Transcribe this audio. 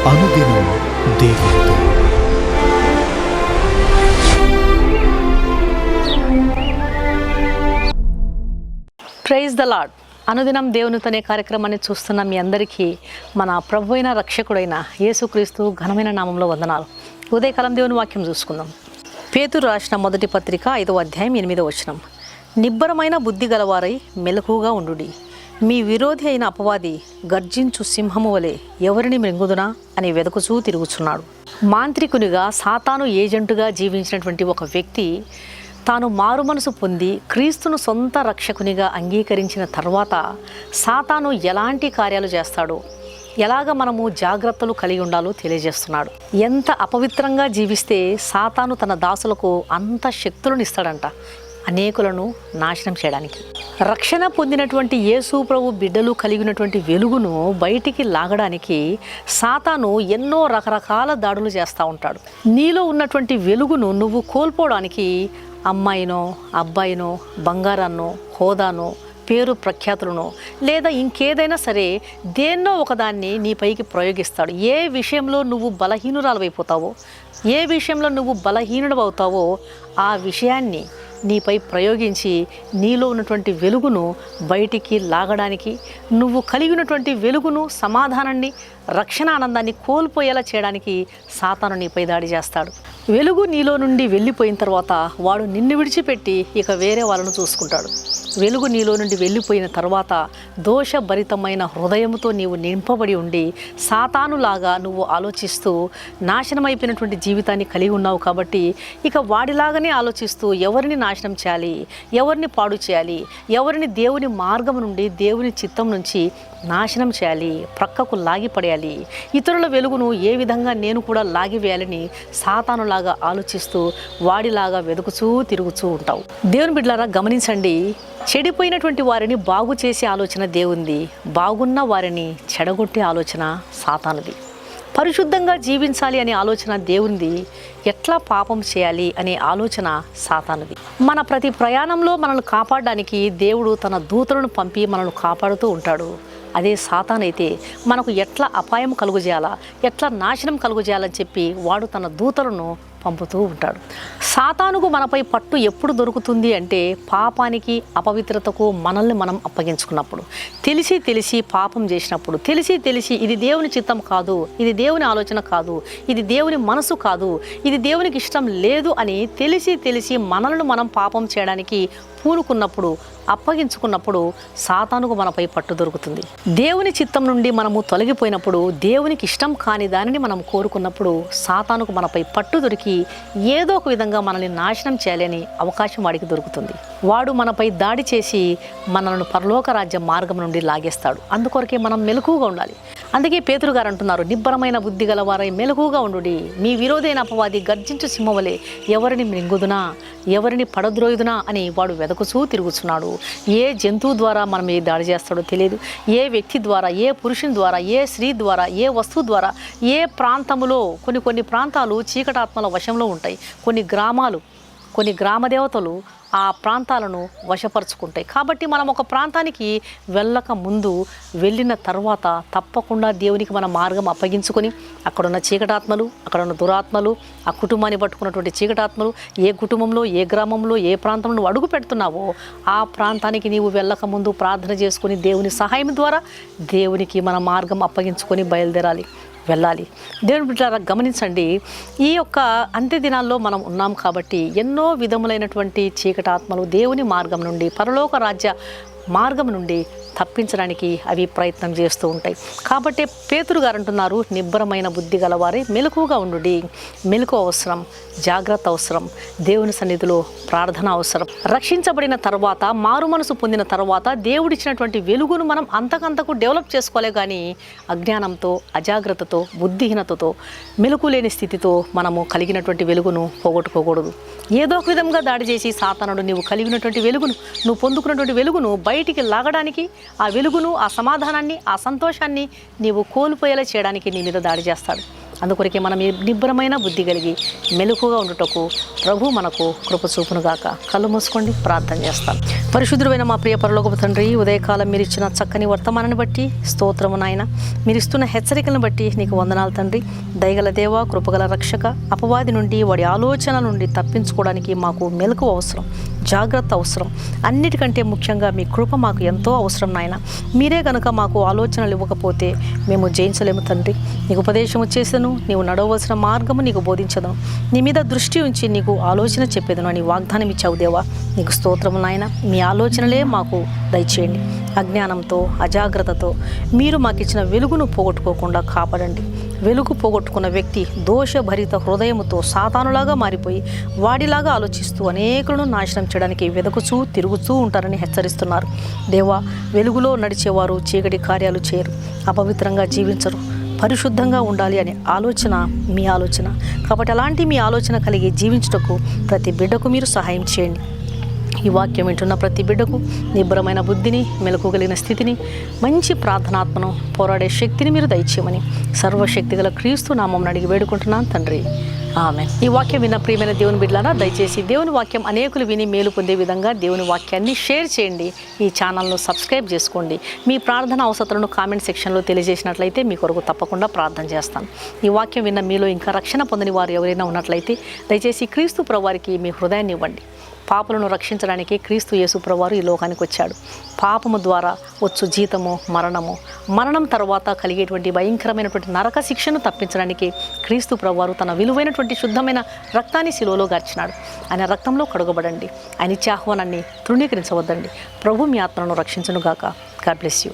అనుదినం దేవునితో. Praise the Lord. అనుదినం దేవునితో అనే కార్యక్రమాన్ని చూస్తున్న మీ అందరికీ మన ప్రభు అయిన రక్షకుడైన యేసుక్రీస్తు ఘనమైన నామంలో వందనాలు. ఉదయకాలం దేవుని వాక్యం చూసుకుందాం. పేతురు రాసిన మొదటి పత్రిక 5వ అధ్యాయం 8వ వచనం. నిబ్బరమైన బుద్ధి గలవారై మెలకుగా ఉండుడి. మీ విరోధి అయిన అపవాది గర్జించు సింహము వలె ఎవరిని మృంగుదునా అని వెదకుచూ తిరుగుచున్నాడు. మాంత్రికునిగా సాతాను ఏజెంటుగా జీవించినటువంటి ఒక వ్యక్తి తాను మారు మనసు పొంది క్రీస్తును సొంత రక్షకునిగా అంగీకరించిన తర్వాత సాతాను ఎలాంటి కార్యాలు చేస్తాడో, ఎలాగ మనము జాగ్రత్తలు కలిగి ఉండాలో తెలియజేస్తున్నాడు. ఎంత అపవిత్రంగా జీవిస్తే సాతాను తన దాసులకు అంత శక్తులను ఇస్తాడంట, అనేకులను నాశనం చేయడానికి. రక్షణ పొందినటువంటి యేసు ప్రభు బిడ్డలు కలిగినటువంటి వెలుగును బయటికి లాగడానికి సాతాను ఎన్నో రకరకాల దాడులు చేస్తూ ఉంటాడు. నీలో ఉన్నటువంటి వెలుగును నువ్వు కోల్పోవడానికి అమ్మాయినో, అబ్బాయినో, బంగారాన్నో, హోదానో, పేరు ప్రఖ్యాతులను లేదా ఇంకేదైనా సరే దేన్నో ఒకదాన్ని నీపైకి ప్రయోగిస్తాడు. ఏ విషయంలో నువ్వు బలహీనురాలైపోతావో, ఏ విషయంలో నువ్వు బలహీనుడవుతావో ఆ విషయాన్ని నీపై ప్రయోగించి నీలో ఉన్నటువంటి వెలుగును బయటికి లాగడానికి, నువ్వు కలిగి ఉన్నటువంటి వెలుగును, సమాధానాన్ని, రక్షణ ఆనందాన్ని కోల్పోయేలా చేయడానికి సాతాను నీపై దాడి చేస్తాడు. వెలుగు నీలో నుండి వెళ్ళిపోయిన తర్వాత వాడు నిన్ను విడిచిపెట్టి ఇక వేరే వాళ్ళను చూసుకుంటాడు. వెలుగు నీలో నుండి వెళ్ళిపోయిన తర్వాత దోషభరితమైన హృదయంతో నీవు నింపబడి ఉండి సాతానులాగా నువ్వు ఆలోచిస్తూ నాశనమైపోయినటువంటి జీవితాన్ని కలిగి ఉన్నావు. కాబట్టి ఇక వాడిలాగానే ఆలోచిస్తూ ఎవరిని నాశనం చేయాలి, ఎవరిని పాడు చేయాలి, ఎవరిని దేవుని మార్గం నుండి, దేవుని చిత్తం నుంచి నాశనం చేయాలి, ప్రక్కకు లాగిపడేయాలి, ఇతరుల వెలుగును ఏ విధంగా నేను కూడా లాగివేయాలని సాతానులాగా ఆలోచిస్తూ వాడిలాగా వెతుకుచూ తిరుగుతూ ఉంటావు. దేవుని బిడ్డలారా గమనించండి, చెడిపోయినటువంటి వారిని బాగు చేసే ఆలోచన దేవుంది, బాగున్న వారిని చెడగొట్టే ఆలోచన సాతానుది. పరిశుద్ధంగా జీవించాలి అనే ఆలోచన దేవునిది, ఎట్లా పాపం చేయాలి అనే ఆలోచన సాతానుది. మన ప్రతి ప్రయాణంలో మనల్ని కాపాడడానికి దేవుడు తన దూతలను పంపి మనల్ని కాపాడుతూ ఉంటాడు. అదే సాతానైతే మనకు ఎట్లా అపాయం కలుగజేయాలా, ఎట్లా నాశనం కలుగజేయాలని చెప్పి వాడు తన దూతలను పంపుతూ ఉంటాడు. సాతానుకు మనపై పట్టు ఎప్పుడు దొరుకుతుంది అంటే పాపానికి, అపవిత్రతకు మనల్ని మనం అప్పగించుకున్నప్పుడు, తెలిసి పాపం చేసినప్పుడు, తెలిసి ఇది దేవుని చిత్తం కాదు, ఇది దేవుని ఆలోచన కాదు, ఇది దేవుని మనసు కాదు, ఇది దేవునికి ఇష్టం లేదు అని తెలిసి మనల్ని మనం పాపం చేయడానికి పూనుకున్నప్పుడు, అప్పగించుకున్నప్పుడు సాతానుకు మనపై పట్టు దొరుకుతుంది. దేవుని చిత్తం నుండి మనము తొలగిపోయినప్పుడు, దేవునికి ఇష్టం కాని దానిని మనం కోరుకున్నప్పుడు సాతానుకు మనపై పట్టు దొరికి ఏదో ఒక విధంగా మనల్ని నాశనం చేయాలని అవకాశం వాడికి దొరుకుతుంది. వాడు మనపై దాడి చేసి మనల్ని పరలోక రాజ్య మార్గం నుండి లాగేస్తాడు. అందుకొరకే మనం మెలకుగా ఉండాలి. అందుకే పేతురు గారు అంటున్నారు, నిబ్బరమైన బుద్ధి గలవారై మెలకుగా ఉండుడి. మీ విరోధైన అపవాది గర్జించు సింహవలే ఎవరిని మృంగుదునా, ఎవరిని పడద్రోయుదునా అని వాడు వెదకుచూ తిరుగుతున్నాడు. ఏ జంతువు ద్వారా మనం ఏ దాడి చేస్తాడో తెలియదు. ఏ వ్యక్తి ద్వారా, ఏ పురుషుని ద్వారా, ఏ స్త్రీ ద్వారా, ఏ వస్తువు ద్వారా, ఏ ప్రాంతములో కొన్ని ప్రాంతాలు చీకటాత్మల వశంలో ఉంటాయి. కొన్ని గ్రామదేవతలు ఆ ప్రాంతాలను వశపరుచుకుంటాయి. కాబట్టి మనం ఒక ప్రాంతానికి వెళ్ళక ముందు, వెళ్ళిన తర్వాత తప్పకుండా దేవునికి మన మార్గం అప్పగించుకొని అక్కడున్న చీకటాత్మలు, అక్కడున్న దురాత్మలు, ఆ కుటుంబాన్ని పట్టుకున్నటువంటి చీకటాత్మలు, ఏ కుటుంబంలో, ఏ గ్రామంలో, ఏ ప్రాంతంలో నువ్వు అడుగు పెడుతున్నావో ఆ ప్రాంతానికి నీవు వెళ్ళక ముందు ప్రార్థన చేసుకుని దేవుని సహాయం ద్వారా దేవునికి మన మార్గం అప్పగించుకొని వెళ్ళాలి. దేవుని బిడ్డలారా గమనించండి, ఈ యొక్క అంత్య దినాల్లో మనం ఉన్నాం కాబట్టి ఎన్నో విధములైనటువంటి చీకటాత్మలు దేవుని మార్గం నుండి, పరలోక రాజ్య మార్గం నుండి తప్పించడానికి అవి ప్రయత్నం చేస్తూ ఉంటాయి. కాబట్టి పేతురు గారు అంటున్నారు, నిబ్బరమైన బుద్ధి గలవారే మెలకుగా ఉండుడి. మెలకు అవసరం, జాగ్రత్త అవసరం, దేవుని సన్నిధిలో ప్రార్థన అవసరం. రక్షించబడిన తర్వాత, మారు మనసు పొందిన తర్వాత దేవుడిచ్చినటువంటి వెలుగును మనం అంతకంతకు డెవలప్ చేసుకోలే కానీ అజ్ఞానంతో, అజాగ్రత్తతో, బుద్ధిహీనతతో, మెలకు లేని స్థితితో మనము కలిగినటువంటి వెలుగును పోగొట్టుకోకూడదు. ఏదో ఒక విధంగా దాడి చేసి సాతానుడు నీవు కలిగినటువంటి వెలుగును, నువ్వు పొందుకున్నటువంటి వెలుగును బయటికి లాగడానికి, ఆ వెలుగును, ఆ సమాధానాన్ని, ఆ సంతోషాన్ని నీవు కోల్పోయేలా చేయడానికి నీ మీద దాడి చేస్తాడు. అందుకొరకే మనం ఈ నిబ్బరమైన బుద్ధి కలిగి మెలకుగా ఉండుటకు ప్రభు మనకు కృప చూపునుగాక. కళ్ళు మూసుకోండి, ప్రార్థన చేస్తాం. పరిశుద్ధుడైన మా ప్రియ పరలోకపు తండ్రి, ఉదయకాలం మీరు ఇచ్చిన చక్కని వర్తమానాన్ని బట్టి స్తోత్రము నాయన. మీరు ఇస్తున్న హెచ్చరికలను బట్టి నీకు వందనాలు తండ్రి. దయగల దేవ, కృపగల రక్షక, అపవాది నుండి వాడి ఆలోచనల నుండి తప్పించుకోవడానికి మాకు మెలకువ అవసరం, జాగ్రత్త అవసరం. అన్నిటికంటే ముఖ్యంగా మీ కృప మాకు ఎంతో అవసరం నాయన. మీరే కనుక మాకు ఆలోచనలు ఇవ్వకపోతే మేము జయించలేము తండ్రి. నీకు ఉపదేశం చేసేదను, నీవు నడవలసిన మార్గము నీకు బోధించదను, నీ మీద దృష్టి ఉంచి నీకు ఆలోచన చెప్పేదను అని వాగ్దానం ఇచ్చావు దేవా. నీకు స్తోత్రము నాయన. మీ ఆలోచనలే మాకు దయచేయండి. అజ్ఞానంతో, అజాగ్రత్తతో మీరు మాకు ఇచ్చిన వెలుగును పోగొట్టుకోకుండా కాపాడండి. వెలుగు పోగొట్టుకున్న వ్యక్తి దోషభరిత హృదయముతో సాతానులాగా మారిపోయి వాడిలాగా ఆలోచిస్తూ అనేకులను నాశనం చేయడానికి వెదకుచూ తిరుగుతూ ఉంటారని హెచ్చరిస్తున్నారు దేవా. వెలుగులో నడిచేవారు చీకటి కార్యాలు చేయరు, అపవిత్రంగా జీవించరు, పరిశుద్ధంగా ఉండాలి అనే ఆలోచన మీ ఆలోచన. కాబట్టి అలాంటి మీ ఆలోచన కలిగి జీవించుటకు ప్రతి బిడ్డకు మీరు సహాయం చేయండి. ఈ వాక్యం వింటున్న ప్రతి బిడ్డకు నిబ్బరమైన బుద్ధిని, మెలకు కలిగిన స్థితిని, మంచి ప్రార్థనాత్మను, పోరాడే శక్తిని మీరు దయచేయమని సర్వశక్తిగల క్రీస్తు నామం అడిగి వేడుకుంటున్నాను తండ్రి, ఆమేన్. ఈ వాక్యం విన్న ప్రియమైన దేవుని బిడ్డలారా, దయచేసి దేవుని వాక్యం అనేకులు విని మేలు పొందే విధంగా దేవుని వాక్యాన్ని షేర్ చేయండి. ఈ ఛానల్ను సబ్స్క్రైబ్ చేసుకోండి. మీ ప్రార్థన అవసరాలను కామెంట్ సెక్షన్లో తెలియజేసినట్లయితే మీ కొరకు తప్పకుండా ప్రార్థన చేస్తాను. ఈ వాక్యం విన్న మీలో ఇంకా రక్షణ పొందని వారు ఎవరైనా ఉన్నట్లయితే దయచేసి క్రీస్తు ప్రభువారికి మీ హృదయాన్ని ఇవ్వండి. పాపులను రక్షించడానికి క్రీస్తు యేసు ప్రభువారు ఈ లోకానికి వచ్చాడు. పాపము ద్వారా వచ్చు జీతము మరణము, మరణం తర్వాత కలిగేటువంటి భయంకరమైనటువంటి నరక శిక్షను తప్పించడానికి క్రీస్తు ప్రభువారు తన విలువైనటువంటి శుద్ధమైన రక్తాన్ని శిలువలో గార్చినాడు. ఆయన రక్తంలో కడుగబడండి. ఆయన ఇచ్చే ఆహ్వానాన్ని తృణీకరించవద్దండి. ప్రభు మీ ఆత్మను రక్షించునుగాక. God bless you.